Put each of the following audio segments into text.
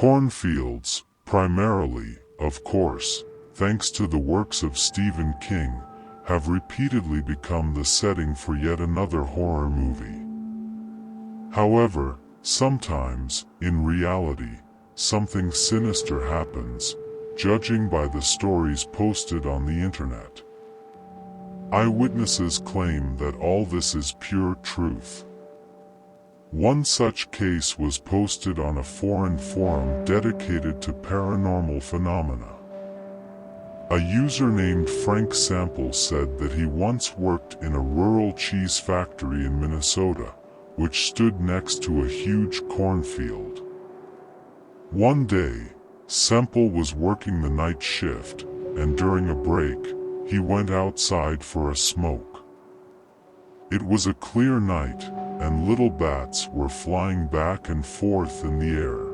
Cornfields, primarily, of course, thanks to the works of Stephen King, have repeatedly become the setting for yet another horror movie. However, sometimes, in reality, something sinister happens, judging by the stories posted on the internet. Eyewitnesses claim that all this is pure truth. One such case was posted on a foreign forum dedicated to paranormal phenomena. A user named Frank Sample said that he once worked in a rural cheese factory in Minnesota, which stood next to a huge cornfield. One day, Semple was working the night shift, and during a break, he went outside for a smoke. It was a clear night, and little bats were flying back and forth in the air.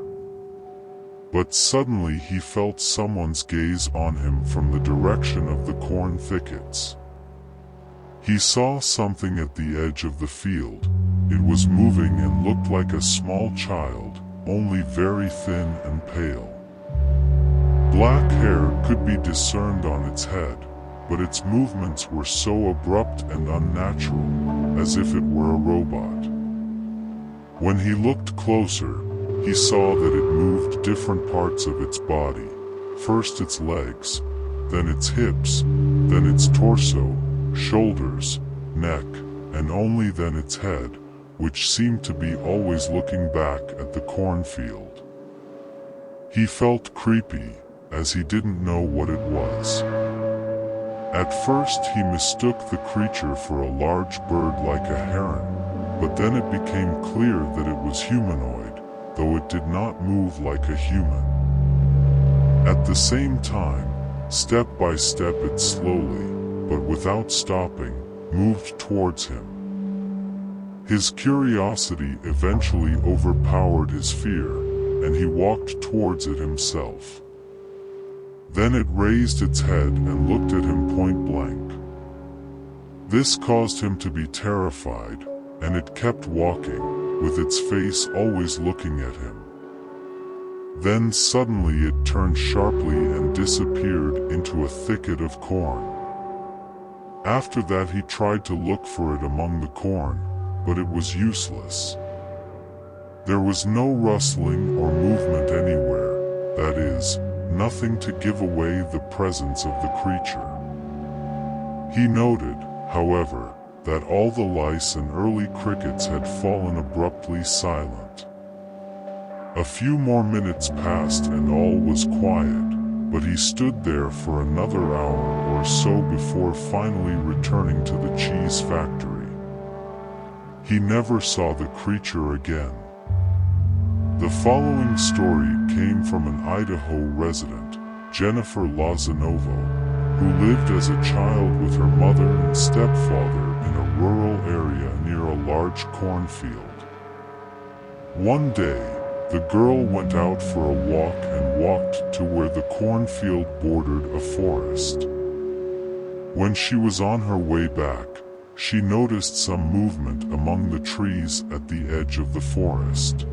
But suddenly he felt someone's gaze on him from the direction of the corn thickets. He saw something at the edge of the field. It was moving and looked like a small child, only very thin and pale. Black hair could be discerned on its head, but its movements were so abrupt and unnatural, as if it were a robot. When he looked closer, he saw that it moved different parts of its body, first its legs, then its hips, then its torso, shoulders, neck, and only then its head, which seemed to be always looking back at the cornfield. He felt creepy, as he didn't know what it was. At first he mistook the creature for a large bird like a heron, but then it became clear that it was humanoid, though it did not move like a human. At the same time, step by step it slowly, but without stopping, moved towards him. His curiosity eventually overpowered his fear, and he walked towards it himself. Then it raised its head and looked at him point blank. This caused him to be terrified, and it kept walking, with its face always looking at him. Then suddenly it turned sharply and disappeared into a thicket of corn. After that he tried to look for it among the corn, but it was useless. There was no rustling or movement anywhere, that is, nothing to give away the presence of the creature. He noted, however, that all the lice and early crickets had fallen abruptly silent. A few more minutes passed and all was quiet, but he stood there for another hour or so before finally returning to the cheese factory. He never saw the creature again. The following story came from an Idaho resident, Jennifer Lozanovo, who lived as a child with her mother and stepfather in a rural area near a large cornfield. One day, the girl went out for a walk and walked to where the cornfield bordered a forest. When she was on her way back, she noticed some movement among the trees at the edge of the forest.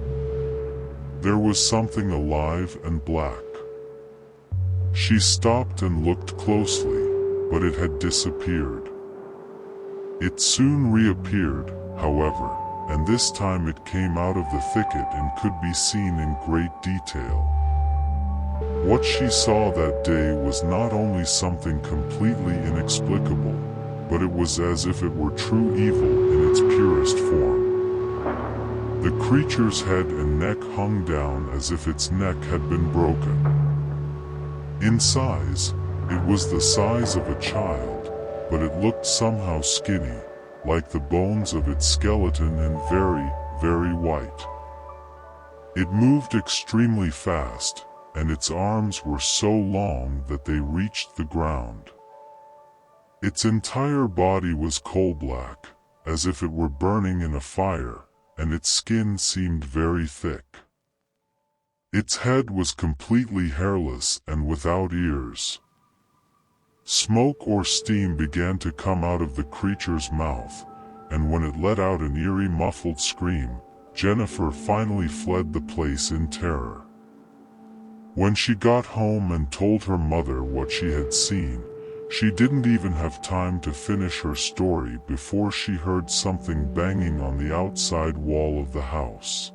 There was something alive and black. She stopped and looked closely, but it had disappeared. It soon reappeared, however, and this time it came out of the thicket and could be seen in great detail. What she saw that day was not only something completely inexplicable, but it was as if it were true evil in its purest form. The creature's head and neck hung down as if its neck had been broken. In size, it was the size of a child, but it looked somehow skinny, like the bones of its skeleton, and very, very white. It moved extremely fast, and its arms were so long that they reached the ground. Its entire body was coal-black, as if it were burning in a fire, and its skin seemed very thick. Its head was completely hairless and without ears. Smoke or steam began to come out of the creature's mouth, and when it let out an eerie muffled scream, Jennifer finally fled the place in terror. When she got home and told her mother what she had seen, she didn't even have time to finish her story before she heard something banging on the outside wall of the house.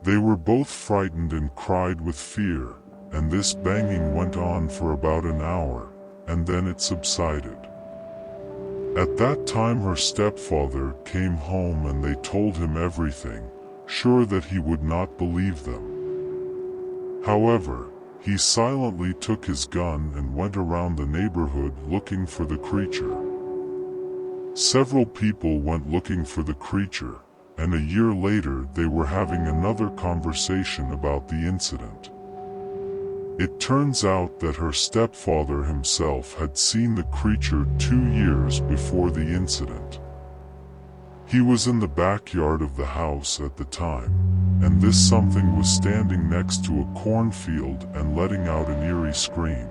They were both frightened and cried with fear, and this banging went on for about an hour, and then it subsided. At that time her stepfather came home and they told him everything, sure that he would not believe them. However, he silently took his gun and went around the neighborhood looking for the creature. Several people went looking for the creature, and a year later they were having another conversation about the incident. It turns out that her stepfather himself had seen the creature 2 years before the incident. He was in the backyard of the house at the time, and this something was standing next to a cornfield and letting out an eerie scream.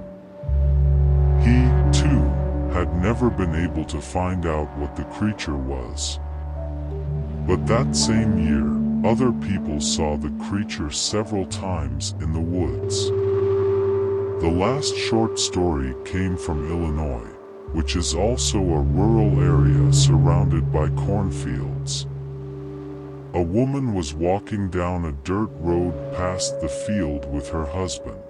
He, too, had never been able to find out what the creature was. But that same year, other people saw the creature several times in the woods. The last short story came from Illinois, which is also a rural area surrounded by cornfields. A woman was walking down a dirt road past the field with her husband.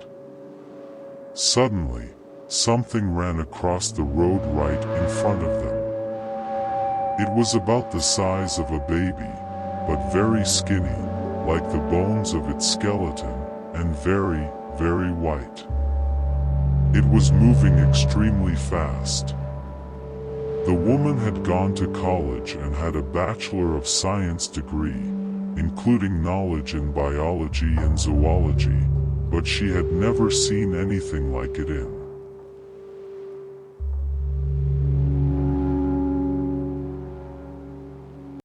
Suddenly, something ran across the road right in front of them. It was about the size of a baby, but very skinny, like the bones of its skeleton, and very, very white. It was moving extremely fast. The woman had gone to college and had a Bachelor of Science degree, including knowledge in biology and zoology, but she had never seen anything like it in